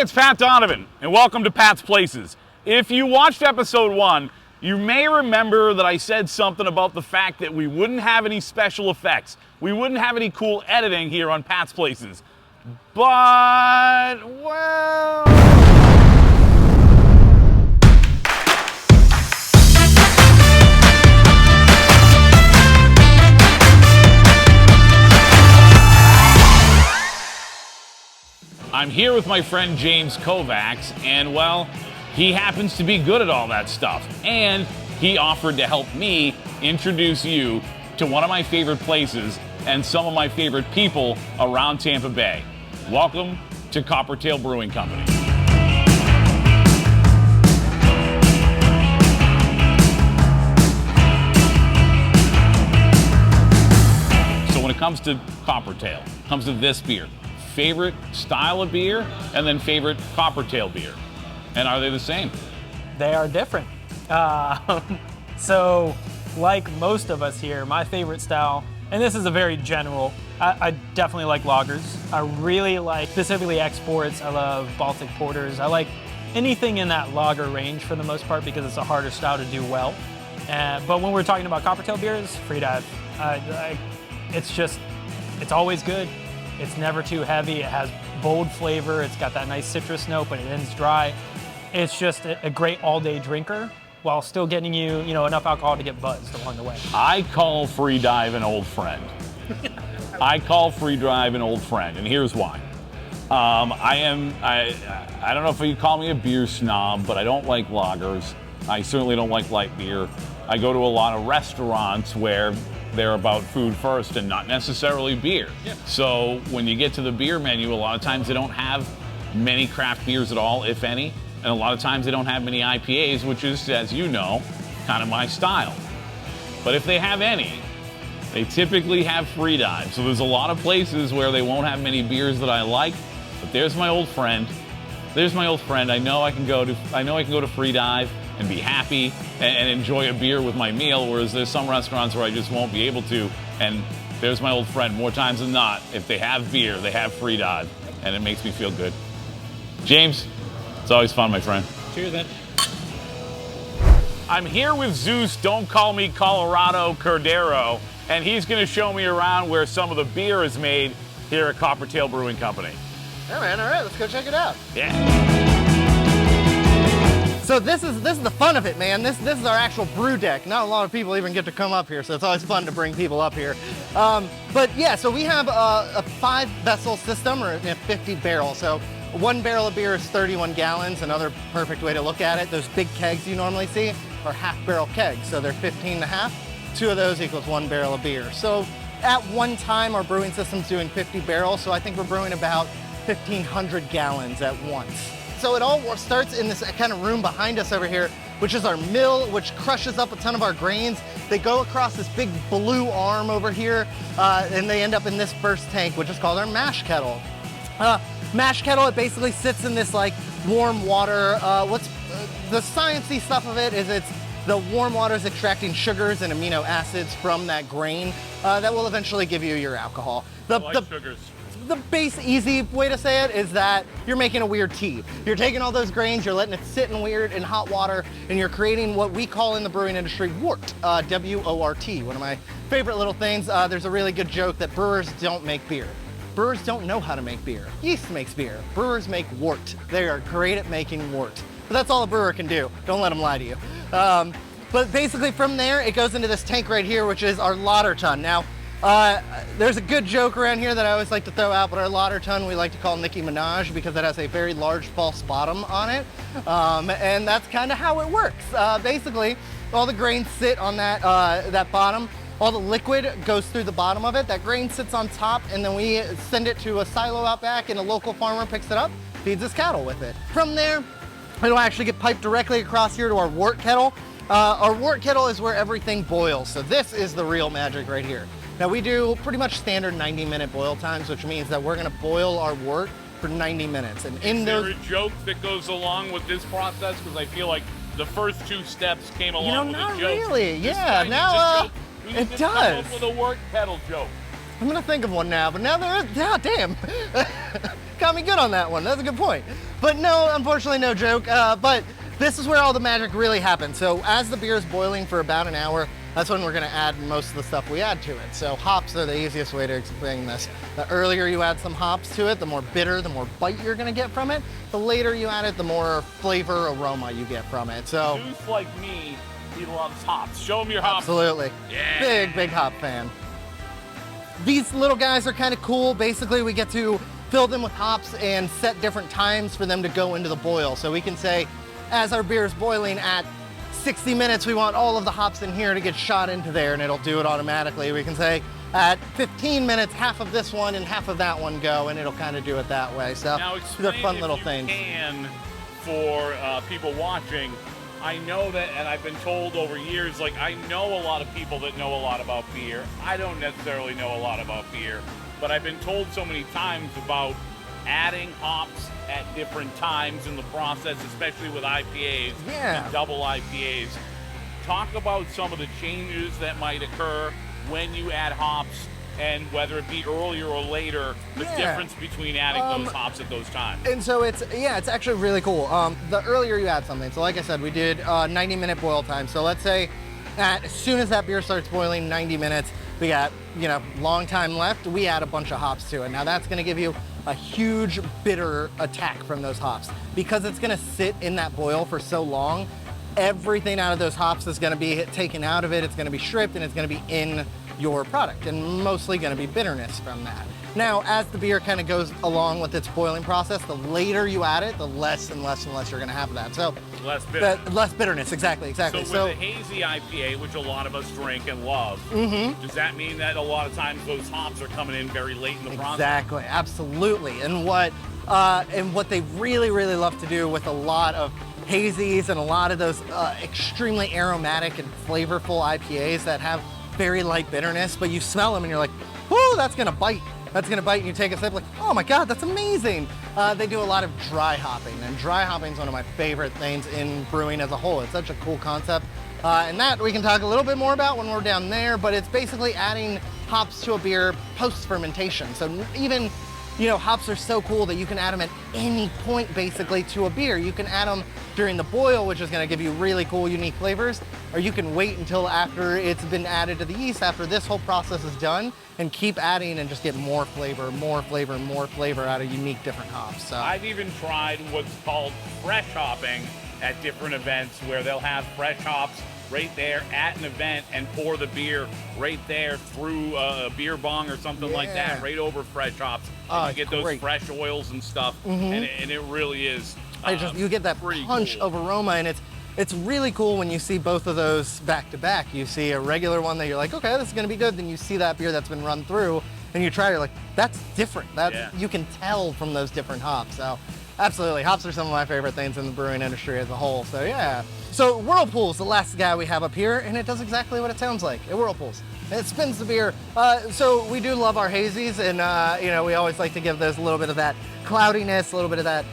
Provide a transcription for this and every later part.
it's Pat Donovan, and welcome to Pat's Places. If you watched episode 1, you may remember that I said something about the fact that we wouldn't have any special effects. We wouldn't have any cool editing here on Pat's Places. But, well... I'm here with my friend James Kovacs, and well, he happens to be good at all that stuff. And he offered to help me introduce you to one of my favorite places and some of my favorite people around Tampa Bay. Welcome to Coppertail Brewing Company. So when it comes to Coppertail, it comes to this beer, favorite style of beer, and then favorite Coppertail beer. And are they the same? They are different. So, like most of us here, my favorite style, and this is a very general, I definitely like lagers. I really like specifically exports. I love Baltic porters. I like anything in that lager range for the most part because it's a harder style to do well. But when we're talking about Coppertail beers, free dive. It's always good. It's never too heavy. It has bold flavor. It's got that nice citrus note, but it ends dry. It's just a great all-day drinker while still getting you, enough alcohol to get buzzed along the way. I call free dive an old friend. I call free dive an old friend, and here's why. I don't know if you call me a beer snob, but I don't like lagers. I certainly don't like light beer. I go to a lot of restaurants where they're about food first and not necessarily beer. Yeah. So when you get to the beer menu, a lot of times they don't have many craft beers at all, if any. And a lot of times they don't have many IPAs, which is, as you know, kind of my style. But if they have any, they typically have free dive. So there's a lot of places where they won't have many beers that I like, but there's my old friend. There's my old friend. I know I can go to free dive and be happy and enjoy a beer with my meal, whereas there's some restaurants where I just won't be able to. And there's my old friend. More times than not, if they have beer, they have free dive, and it makes me feel good. James, it's always fun, my friend. Cheers, then. I'm here with Zeus, Don't Call Me Colorado Cordero, and he's gonna show me around where some of the beer is made here at Coppertail Brewing Company. Yeah, man, all right, let's go check it out. Yeah. So this is the fun of it, man. This is our actual brew deck. Not a lot of people even get to come up here, so it's always fun to bring people up here. But yeah, so we have a 5-vessel system, or 50 barrels. So 1 barrel of beer is 31 gallons. Another perfect way to look at it, those big kegs you normally see are half-barrel kegs. So they're 15 and a half. 2 of those equals 1 barrel of beer. So at one time, our brewing system's doing 50 barrels. So I think we're brewing about 1,500 gallons at once. So it all starts in this kind of room behind us over here, which is our mill, which crushes up a ton of our grains. They go across this big blue arm over here, and they end up in this first tank, which is called our mash kettle. Mash kettle, it basically sits in this like warm water. The sciencey stuff of it is the warm water is extracting sugars and amino acids from that grain that will eventually give you your alcohol. Sugars. The base easy way to say it is that you're making a weird tea. You're taking all those grains, you're letting it sit in hot water, and you're creating what we call in the brewing industry wort, W-O-R-T. One of my favorite little things. There's a really good joke that brewers don't make beer. Brewers don't know how to make beer. Yeast makes beer. Brewers make wort. They are great at making wort. But that's all a brewer can do. Don't let them lie to you. But basically from there, it goes into this tank right here, which is our lauter tun. Now, there's a good joke around here that I always like to throw out, but our lauter tun we like to call Nicki Minaj because it has a very large false bottom on it. And that's kind of how it works. Basically, all the grains sit on that bottom. All the liquid goes through the bottom of it. That grain sits on top, and then we send it to a silo out back, and a local farmer picks it up, feeds his cattle with it. From there, it'll actually get piped directly across here to our wort kettle. Our wort kettle is where everything boils. So this is the real magic right here. Now we do pretty much standard 90-minute boil times, which means that we're gonna boil our wort for 90 minutes. And is there a joke that goes along with this process? Because I feel like the first 2 steps came along with a joke. Not really. Yeah, now it does. Come up with a wort kettle joke. I'm gonna think of one now, but now there is, yeah, damn. Got me good on that one, that's a good point. But no, unfortunately no joke, but this is where all the magic really happens. So as the beer is boiling for about an hour, that's when we're gonna add most of the stuff we add to it. So hops are the easiest way to explain this. The earlier you add some hops to it, the more bitter, the more bite you're gonna get from it. The later you add it, the more flavor, aroma you get from it. So Juice like me, he loves hops. Show him your hops. absolutely, Yeah. big hop fan. These little guys are kind of cool. Basically, we get to fill them with hops and set different times for them to go into the boil. So we can say, as our beer is boiling at 60 minutes, we want all of the hops in here to get shot into there, and it'll do it automatically. We can say at 15 minutes, half of this one and half of that one go, and it'll kind of do it that way. So Now they're explain fun if little you things. can for people watching. I know that, and I've been told over years, like I know a lot of people that know a lot about beer. I don't necessarily know a lot about beer, but I've been told so many times about adding hops at different times in the process, especially with IPAs Yeah. and double IPAs. Talk about some of the changes that might occur when you add hops, and whether it be earlier or later, the Yeah. difference between adding those hops at those times. And so it's actually really cool. The earlier you add something, so like I said, we did 90-minute boil time. So let's say as soon as that beer starts boiling, 90 minutes, we got, long time left, we add a bunch of hops to it. Now that's gonna give you a huge bitter attack from those hops. Because it's gonna sit in that boil for so long, everything out of those hops is gonna be taken out of it, it's gonna be stripped, and it's gonna be in your product, and mostly gonna be bitterness from that. Now, as the beer kind of goes along with its boiling process, the later you add it, the less and less and less you're gonna have of that. So Less bitter. less bitterness, exactly. So with the hazy IPA, which a lot of us drink and love, does that mean that a lot of times those hops are coming in very late in the process? Exactly, absolutely. And what they really, really love to do with a lot of hazies and a lot of those extremely aromatic and flavorful IPAs that have very light bitterness, but you smell them and you're like, whoo, that's gonna bite. That's gonna bite, and you take a sip like, oh my God, that's amazing. They do a lot of dry hopping, and dry hopping is one of my favorite things in brewing as a whole. It's such a cool concept. And that we can talk a little bit more about when we're down there, but it's basically adding hops to a beer post-fermentation. So even, hops are so cool that you can add them at any point basically to a beer. You can add them during the boil, which is gonna give you really cool, unique flavors, or you can wait until after it's been added to the yeast, after this whole process is done, and keep adding and just get more flavor out of unique different hops. So I've even tried what's called fresh hopping at different events, where they'll have fresh hops right there at an event and pour the beer right there through a beer bong or something like that, right over fresh hops. And you get those great. fresh oils and stuff, and it really is. you get that punch cool. of aroma, and it's really cool when you see both of those back to back. You see a regular one that you're like, okay, this is gonna be good. Then you see that beer that's been run through, and you try, you're like, that's different. You can tell from those different hops. So absolutely, hops are some of my favorite things in the brewing industry as a whole. So yeah. So Whirlpool's the last guy we have up here, and it does exactly what it sounds like. It whirlpools. It spins the beer. So we do love our hazies, and we always like to give those a little bit of that cloudiness, a little bit of that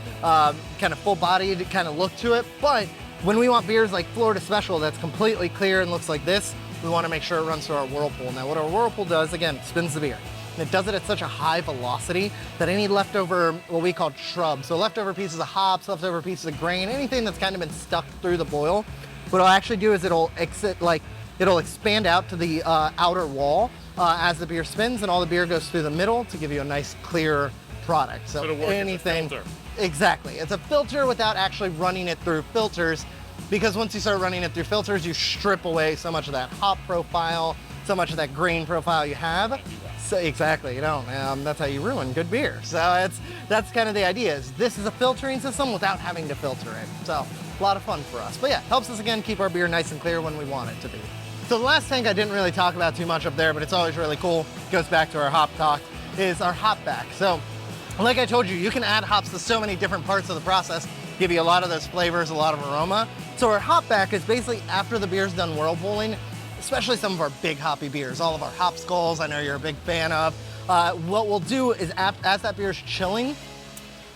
kind of full-bodied kind of look to it. But when we want beers like Florida Special that's completely clear and looks like this, we want to make sure it runs through our Whirlpool. Now what our Whirlpool does, again, spins the beer. And it does it at such a high velocity that any leftover, what we call shrubs, so leftover pieces of hops, leftover pieces of grain, anything that's kind of been stuck through the boil, what it'll actually do is it'll expand out to the outer wall as the beer spins, and all the beer goes through the middle to give you a nice clear product. So it'll work anything, as a filter. Exactly. It's a filter without actually running it through filters, because once you start running it through filters, you strip away so much of that hop profile, so much of that grain profile you have. So exactly, that's how you ruin good beer. So that's kind of the idea. Is this is a filtering system without having to filter it. So a lot of fun for us. But yeah, helps us again keep our beer nice and clear when we want it to be. So the last tank I didn't really talk about too much up there, but it's always really cool. Goes back to our hop talk, is our hop back. So like I told you, you can add hops to so many different parts of the process, give you a lot of those flavors, a lot of aroma. So our hop back is basically after the beer's done whirlpooling, especially some of our big hoppy beers, all of our hop skulls, I know you're a big fan of. What we'll do is as that beer's chilling,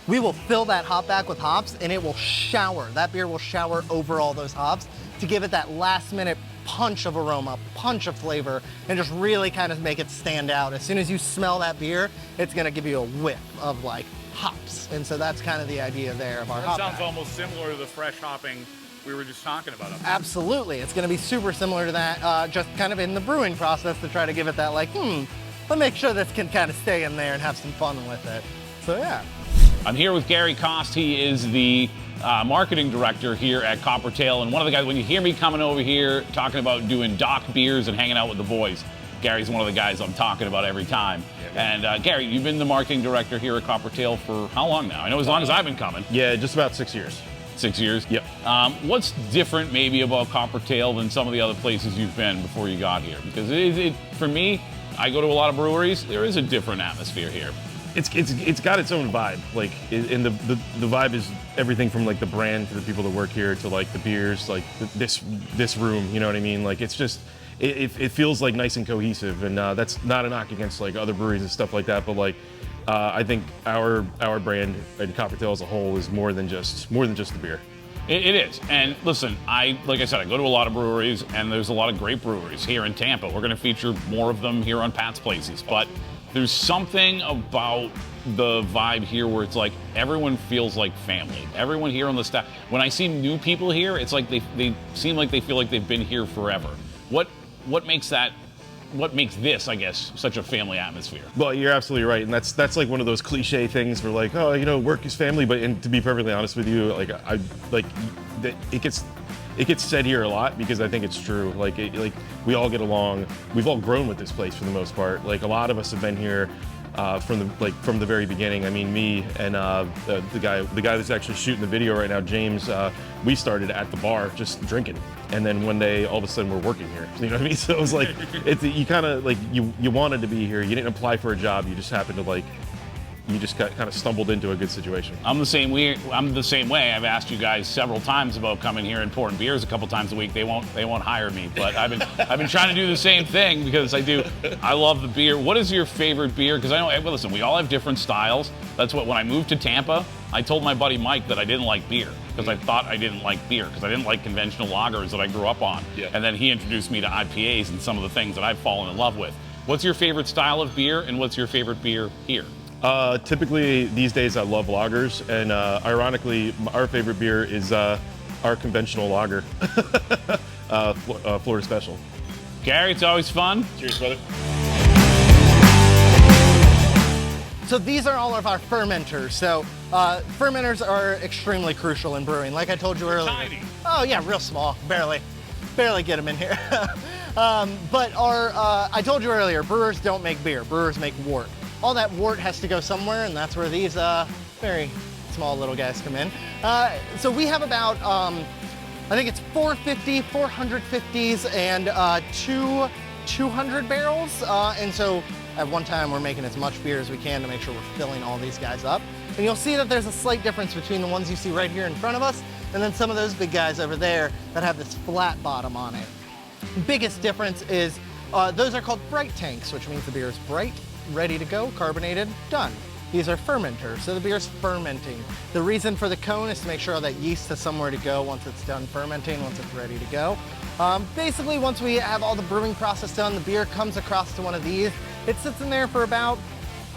we will fill that hop back with hops, and it will shower. That beer will shower over all those hops to give it that last minute punch of aroma, punch of flavor, and just really kind of make it stand out. As soon as you smell that beer, it's gonna give you a whiff of like hops. And so that's kind of the idea there of our hop Sounds bag. almost similar to the fresh hopping we were just talking about. Absolutely, it's gonna be super similar to that, just kind of in the brewing process to try to give it that like, let's make sure this can kind of stay in there and have some fun with it. So yeah. I'm here with Gary Kost. He is the marketing director here at Coppertail, and one of the guys, when you hear me coming over here talking about doing dock beers and hanging out with the boys, Gary's one of the guys I'm talking about every time. And Gary, you've been the marketing director here at Coppertail for how long now? I know as long as I've been coming. Yeah, just about 6 years. 6 years? Yep. What's different maybe about Coppertail than some of the other places you've been before you got here? Because for me, I go to a lot of breweries, there is a different atmosphere here. It's got its own vibe, like, and the vibe is everything from like the brand to the people that work here to like the beers, like this room, you know what I mean? Like it's just, it feels like nice and cohesive, and that's not a knock against like other breweries and stuff like that, but like I think our brand and Coppertail as a whole is more than just the beer. It is, and listen, like I said, I go to a lot of breweries, and there's a lot of great breweries here in Tampa. We're going to feature more of them here on Pat's Places, but there's something about the vibe here where it's like everyone feels like family. Everyone here on the staff. When I see new people here, it's like they seem like they feel like they've been here forever. What makes this, I guess, such a family atmosphere? Well, you're absolutely right, and that's like one of those cliche things where like, oh, you know, work is family, but and to be perfectly honest with you, like it gets said here a lot because I think it's true. Like we all get along. We've all grown with this place for the most part. Like a lot of us have been here from the very beginning. I mean, me and the guy that's actually shooting the video right now, James. We started at the bar just drinking, and then one day all of a sudden we're working here. You know what I mean? So it was like you kind of like you wanted to be here. You didn't apply for a job. You just happened to like. You just kind of stumbled into a good situation. I'm the same way. I've asked you guys several times about coming here and pouring beers a couple times a week. They won't hire me, but I've been trying to do the same thing because I love the beer. What is your favorite beer? Because I know, well, listen, we all have different styles. That's what, when I moved to Tampa, I told my buddy Mike that I didn't like beer because I thought I didn't like beer because I didn't like conventional lagers that I grew up on. Yeah. And then he introduced me to IPAs and some of the things that I've fallen in love with. What's your favorite style of beer, and what's your favorite beer here? Typically these days I love lagers, and ironically our favorite beer is our conventional lager, Florida Special. Gary, it's always fun. Cheers, brother. So these are all of our fermenters. So fermenters are extremely crucial in brewing. Like I told you earlier. Tiny. Oh yeah, real small, barely get them in here. But I told you earlier, brewers don't make beer, brewers make wort. All that wort has to go somewhere, and that's where these very small little guys come in. So we have about, I think it's 450s and two 200 barrels. And so at one time we're making as much beer as we can to make sure we're filling all these guys up. And you'll see that there's a slight difference between the ones you see right here in front of us and then some of those big guys over there that have this flat bottom on it. Biggest difference is those are called bright tanks, which means the beer is bright, ready to go, carbonated, done. These are fermenters, so the beer's fermenting. The reason for the cone is to make sure that yeast has somewhere to go once it's done fermenting, once it's ready to go. Basically, once we have all the brewing process done, the beer comes across to one of these. It sits in there for about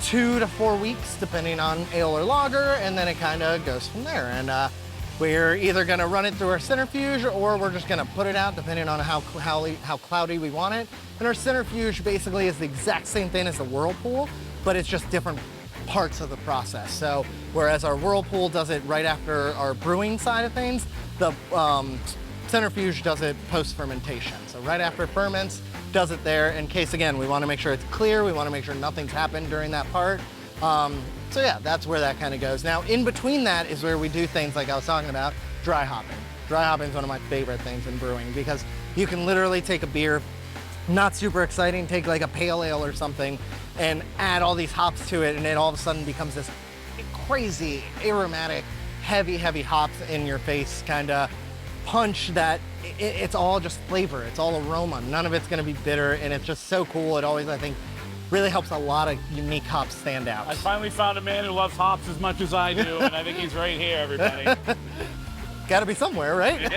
2 to 4 weeks, depending on ale or lager, and then it kind of goes from there. And we're either going to run it through our centrifuge, or we're just going to put it out depending on how cloudy we want it. And our centrifuge basically is the exact same thing as the whirlpool, but it's just different parts of the process. So whereas our whirlpool does it right after our brewing side of things, the centrifuge does it post-fermentation. So right after it ferments, does it there in case, again, we want to make sure it's clear, we want to make sure nothing's happened during that part. So yeah, that's where that kind of goes. Now, in between that is where we do things like I was talking about, dry hopping. Dry hopping is one of my favorite things in brewing because you can literally take a beer, not super exciting, take like a pale ale or something and add all these hops to it, and it all of a sudden becomes this crazy, aromatic, heavy hops in your face kind of punch that it's all just flavor, it's all aroma. None of it's going to be bitter, and it's just so cool. It always, I think, really helps a lot of unique hops stand out. I finally found a man who loves hops as much as I do, and I think he's right here, everybody. Got to be somewhere, right?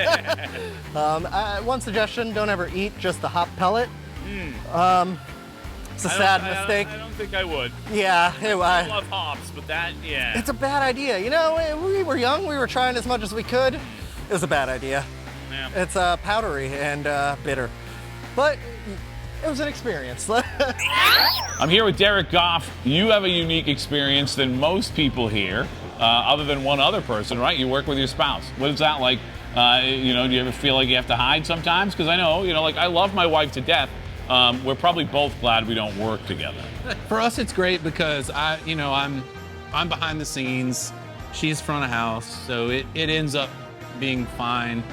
One suggestion, don't ever eat just the hop pellet. It's a sad mistake. I don't think I would. Yeah. I love hops, but that, yeah. It's a bad idea. You know, we were young, we were trying as much as we could. It was a bad idea. Yeah. It's powdery and bitter. But it was an experience. I'm here with Derek Goff. You have a unique experience than most people here, other than one other person, right? You work with your spouse. What is that like? You know, do you ever feel like you have to hide sometimes? Because I know, you know, like I love my wife to death. We're probably both glad we don't work together. For us, it's great because I'm behind the scenes. She's front of house, so it ends up being fine.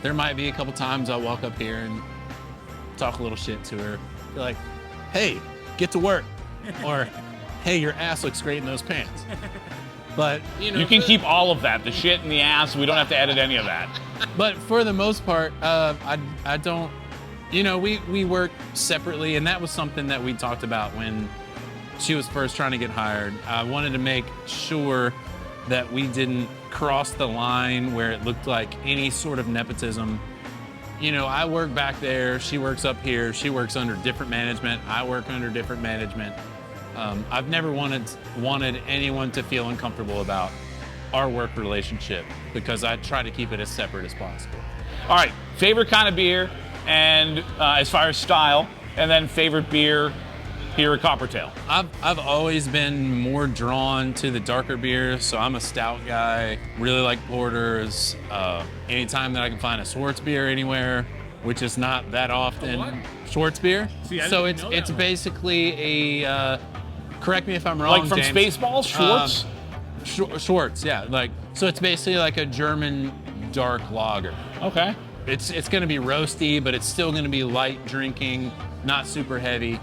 There might be a couple times I'll walk up here and talk a little shit to her. Be like, hey, get to work. Or, hey, your ass looks great in those pants. But, you know. You can keep all of that, the shit and the ass. We don't have to edit any of that. But for the most part, I don't, you know, we work separately, and that was something that we talked about when she was first trying to get hired. I wanted to make sure that we didn't cross the line where it looked like any sort of nepotism. You know, I work back there, she works up here, she works under different management, I work under different management. I've never wanted anyone to feel uncomfortable about our work relationship because I try to keep it as separate as possible. All right, favorite kind of beer, and as far as style, and then favorite beer here at Coppertail. I've always been more drawn to the darker beers, so I'm a stout guy. Really like porters. Anytime that I can find a Schwartz beer anywhere, which is not that often. What? Schwartz beer. See, I so didn't know it's that. Basically a. Correct me if I'm wrong, Like from James. Spaceballs, Schwartz? Schwartz, yeah. So it's basically like a German dark lager. Okay. It's going to be roasty, but it's still going to be light drinking, not super heavy.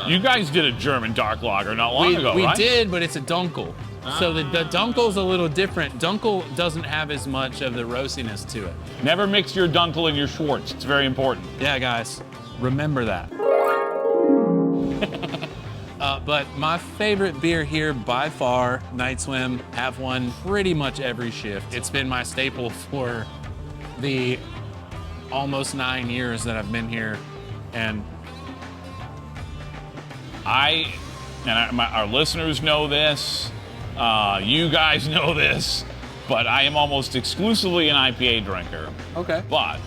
You guys did a German dark lager not long ago, we right? did, but it's a Dunkel. So the Dunkel's a little different. Dunkel doesn't have as much of the roastiness to it. Never mix your Dunkel and your Schwartz. It's very important. Yeah, guys, remember that. But my favorite beer here by far, Night Swim, have one pretty much every shift. It's been my staple for the almost 9 years that I've been here, and our listeners know this, you guys know this, but I am almost exclusively an IPA drinker. Okay. But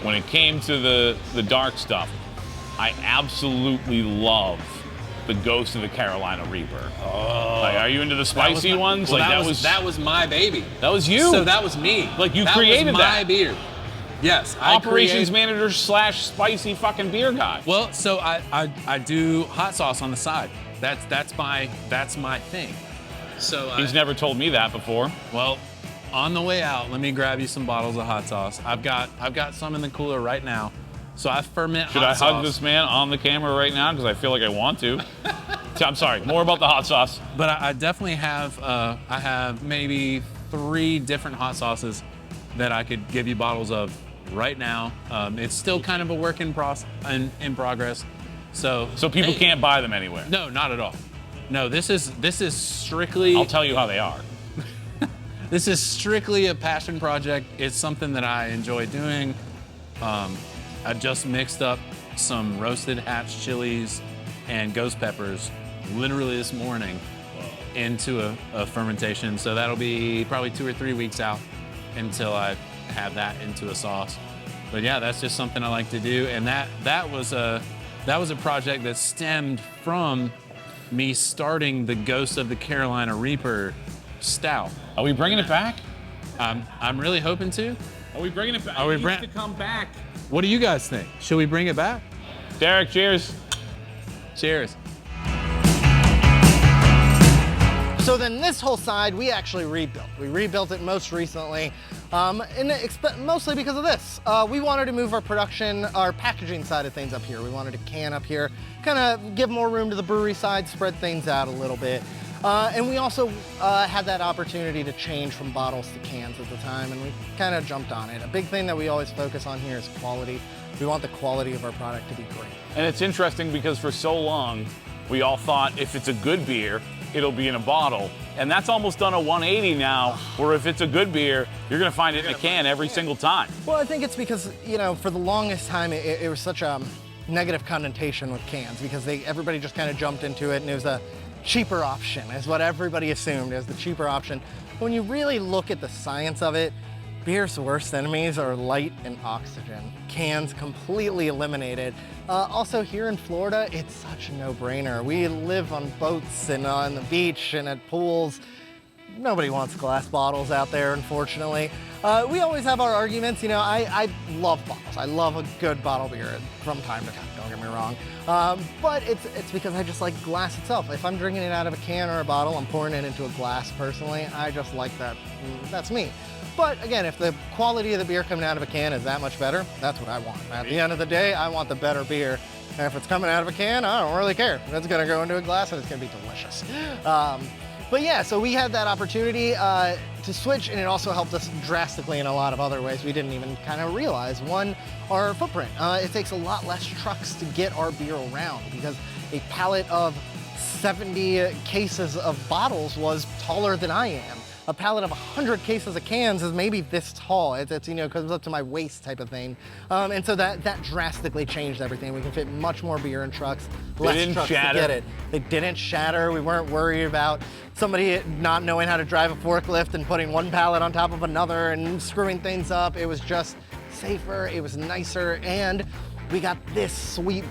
when it came to the dark stuff, I absolutely love the Ghost of the Carolina Reaper. Oh. Like, are you into the spicy ones? Well, like that was my baby. That was you. So that was me. Like you that created was my that. beer. Yes. Operations manager / spicy fucking beer guy. Well, so I do hot sauce on the side. That's my thing. So He's never told me that before. Well, on the way out, let me grab you some bottles of hot sauce. I've got some in the cooler right now. So I ferment Should hot I sauce. hug this man on the camera right now? Because I feel like I want to. I'm sorry, more about the hot sauce. But I definitely have, I have maybe 3 different hot sauces that I could give you bottles of right now. It's still kind of a work in progress. So people can't buy them anywhere. No, not at all. No, this is strictly. I'll tell you how they are. This is strictly a passion project. It's something that I enjoy doing. I just mixed up some roasted hatch chilies and ghost peppers literally this morning into a fermentation. So that'll be probably 2 or 3 weeks out until I have that into a sauce. But yeah, that's just something I like to do. And that was a project that stemmed from me starting the Ghost of the Carolina Reaper stout. Are we bringing it back? I'm really hoping to. Are we bringing it back? Are we It needs to come back. What do you guys think? Should we bring it back? Derek, cheers. Cheers. So then this whole side, we actually rebuilt. We rebuilt it most recently, mostly because of this. We wanted to move our production, our packaging side of things up here. We wanted to can up here, kind of give more room to the brewery side, spread things out a little bit. And we also had that opportunity to change from bottles to cans at the time, and we kind of jumped on it. A big thing that we always focus on here is quality. We want the quality of our product to be great. And it's interesting because for so long, we all thought if it's a good beer, it'll be in a bottle. And that's almost done a 180 now, where if it's a good beer, you're gonna find it in a can every single time. Well, I think it's because, you know, for the longest time, it was such a negative connotation with cans because everybody just kind of jumped into it and it was a cheaper option, is what everybody assumed as the cheaper option. But when you really look at the science of it, beer's worst enemies are light and oxygen. Cans completely eliminated. Also here in Florida, it's such a no-brainer. We live on boats and on the beach and at pools. Nobody wants glass bottles out there, unfortunately. We always have our arguments. You know, I love bottles. I love a good bottle beer from time to time, don't get me wrong. But it's because I just like glass itself. If I'm drinking it out of a can or a bottle, I'm pouring it into a glass personally. I just like that. That's me. But again, if the quality of the beer coming out of a can is that much better, that's what I want. At the end of the day, I want the better beer. And if it's coming out of a can, I don't really care. It's gonna go into a glass and it's gonna be delicious. But yeah, so we had that opportunity to switch, and it also helped us drastically in a lot of other ways we didn't even kind of realize. One, our footprint. It takes a lot less trucks to get our beer around because a pallet of 70 cases of bottles was taller than I am. A pallet of 100 cases of cans is maybe this tall. It's you know, comes up to my waist type of thing. And so that drastically changed everything. We can fit much more beer in trucks, less trucks to get it. They didn't shatter. We weren't worried about somebody not knowing how to drive a forklift and putting one pallet on top of another and screwing things up. It was just safer, it was nicer, and we got this sweet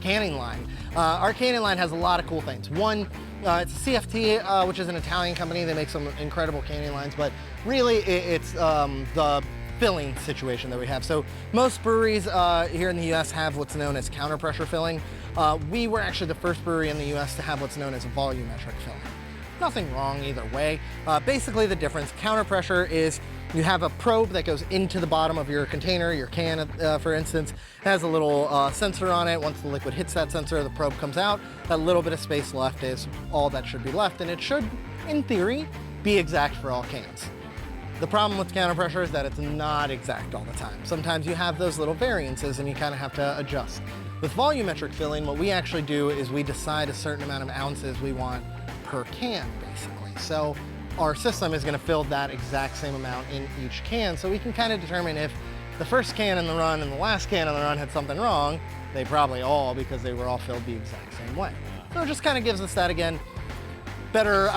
canning line. Our canning line has a lot of cool things. One, it's CFT, which is an Italian company. They make some incredible canning lines, but really it's the filling situation that we have. So most breweries here in the US have what's known as counter pressure filling. We were actually the first brewery in the US to have what's known as volumetric filling. Nothing wrong either way. Basically the difference, counter pressure is you have a probe that goes into the bottom of your container, your can, for instance, has a little sensor on it. Once the liquid hits that sensor, the probe comes out. That little bit of space left is all that should be left, and it should, in theory, be exact for all cans. The problem with counter pressure is that it's not exact all the time. Sometimes you have those little variances and you kind of have to adjust. With volumetric filling, what we actually do is we decide a certain amount of ounces we want per can, basically. So our system is going to fill that exact same amount in each can, so we can kind of determine if the first can in the run and the last can in the run had something wrong. They probably all, because they were all filled the exact same way. So it just kind of gives us that, again, better,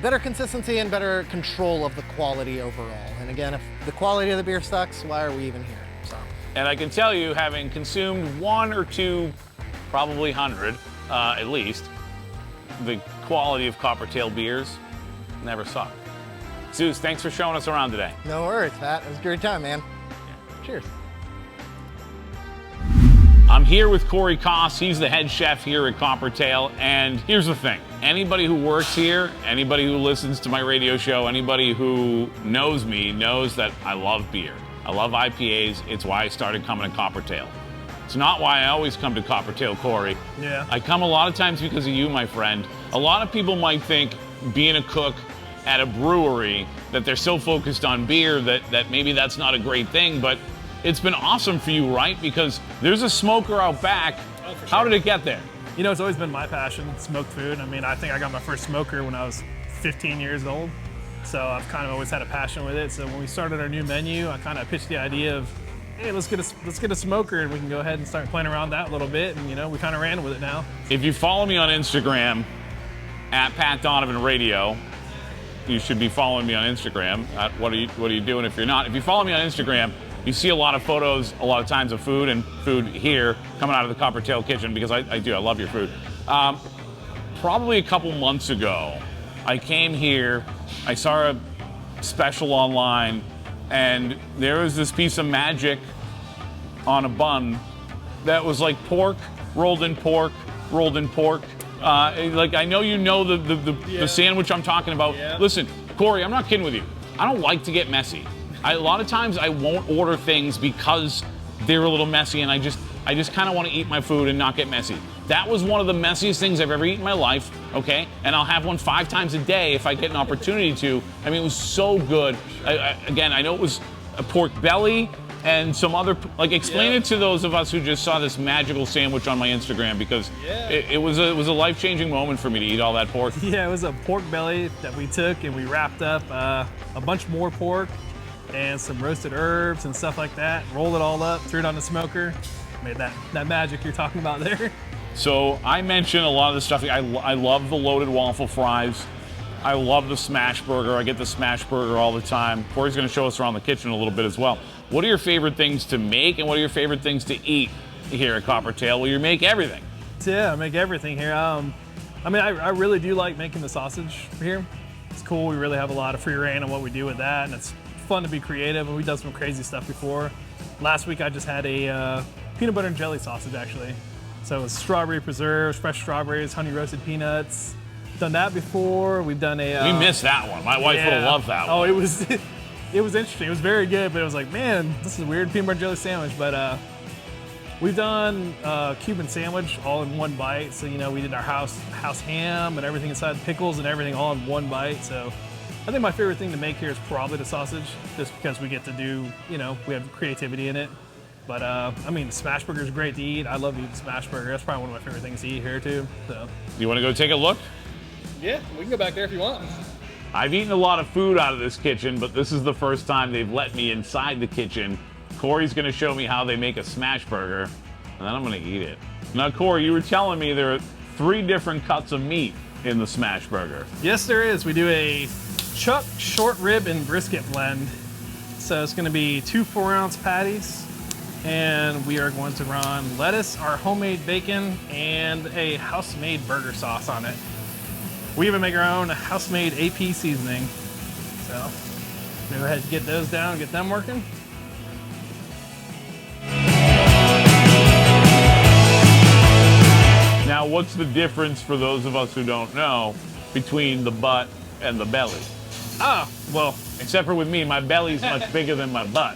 better consistency and better control of the quality overall. And again, if the quality of the beer sucks, why are we even here? So. And I can tell you, having consumed one or two, probably 100 at least, the quality of Coppertail beers never suck. Zeus, thanks for showing us around today. No worries, Pat. It was a great time, man. Yeah. Cheers. I'm here with Corey Koss. He's the head chef here at Coppertail. And here's the thing. Anybody who works here, anybody who listens to my radio show, anybody who knows me knows that I love beer. I love IPAs. It's why I started coming to Coppertail. It's not why I always come to Coppertail, Corey. Yeah. I come a lot of times because of you, my friend. A lot of people might think being a cook at a brewery that they're so focused on beer that maybe that's not a great thing, but it's been awesome for you, right? Because there's a smoker out back. Oh, for How sure. did it get there? You know, it's always been my passion, smoked food. I mean, I think I got my first smoker when I was 15 years old. So I've kind of always had a passion with it. So when we started our new menu, I kind of pitched the idea of, hey, let's get a smoker and we can go ahead and start playing around that a little bit. And, you know, we kind of ran with it now. If you follow me on Instagram, at Pat Donovan Radio, you should be following me on Instagram. What are you doing if you're not? If you follow me on Instagram, you see a lot of photos, a lot of times of food and food here coming out of the Coppertail kitchen, because I love your food. Probably a couple months ago, I came here, I saw a special online, and there was this piece of magic on a bun that was like pork, rolled in pork, rolled in pork. Like, I know you know the sandwich I'm talking about. Yeah. Listen, Corey, I'm not kidding with you. I don't like to get messy. A lot of times I won't order things because they're a little messy, and I just kind of want to eat my food and not get messy. That was one of the messiest things I've ever eaten in my life, okay? And I'll have one 5 times a day if I get an opportunity to. I mean, it was so good. Again, I know it was a pork belly, and some other, like, explain it to those of us who just saw this magical sandwich on my Instagram, because it was a life-changing moment for me to eat all that pork. Yeah, it was a pork belly that we took and we wrapped up a bunch more pork and some roasted herbs and stuff like that. Rolled it all up, threw it on the smoker, made that magic you're talking about there. So I mentioned a lot of the stuff. I love the loaded waffle fries. I love the smash burger. I get the smash burger all the time. Corey's going to show us around the kitchen a little bit as well. What are your favorite things to make, and what are your favorite things to eat here at Coppertail? Well, you make everything. Yeah, I make everything here. I mean, I really do like making the sausage here. It's cool. We really have a lot of free reign on what we do with that, and it's fun to be creative, and we've done some crazy stuff before. Last week I just had a peanut butter and jelly sausage, actually. So it's strawberry preserves, fresh strawberries, honey roasted peanuts. Done that before. We've done a... we missed that one. My wife would have loved that one. Oh, it was interesting. It was very good, but it was like, man, this is a weird peanut butter jelly sandwich. But we've done Cuban sandwich all in one bite. So, you know, we did our house ham and everything inside the pickles and everything all in one bite. So I think my favorite thing to make here is probably the sausage, just because we get to do, you know, we have creativity in it. But I mean, the smash burger is great to eat. I love eating smash burger. That's probably one of my favorite things to eat here too. So. You want to go take a look? Yeah, we can go back there if you want. I've eaten a lot of food out of this kitchen, but this is the first time they've let me inside the kitchen. Corey's going to show me how they make a smash burger, and then I'm going to eat it. Now, Corey, you were telling me there are 3 different cuts of meat in the smash burger. Yes, there is. We do a chuck, short rib, and brisket blend. So it's going to be 2 4-ounce patties, and we are going to run lettuce, our homemade bacon, and a house-made burger sauce on it. We even make our own house-made AP seasoning. So go ahead and get those down and get them working. Now, what's the difference, for those of us who don't know, between the butt and the belly? Ah, well, Except for with me, my belly's much bigger than my butt.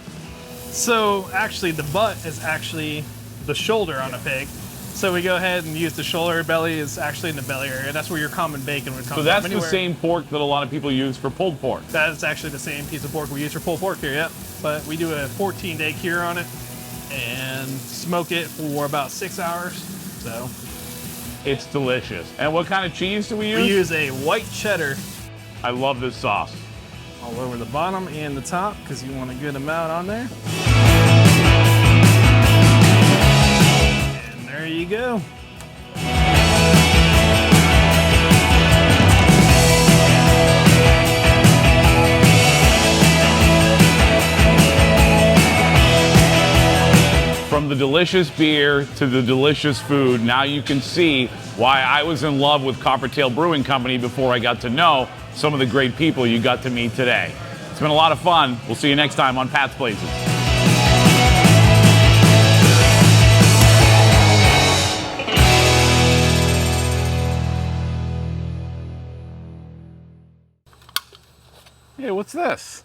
so actually the butt is actually the shoulder on a pig. So we go ahead and use the shoulder. Belly is actually in the belly area. That's where your common bacon would come from. So that's the anywhere. same pork that a lot of people use for pulled pork. That is actually the same piece of pork we use for pulled pork here, yep. But we do a 14-day cure on it and smoke it for about 6 hours. So It's delicious. And what kind of cheese do we use? we use a white cheddar I love this sauce. all over the bottom and the top because you want a good amount on there. And there you go. From the delicious beer to the delicious food, now you can see why I was in love with Coppertail Brewing Company before I got to know some of the great people you got to meet today. It's been a lot of fun. We'll see you next time on Pat's Places. Hey, what's this?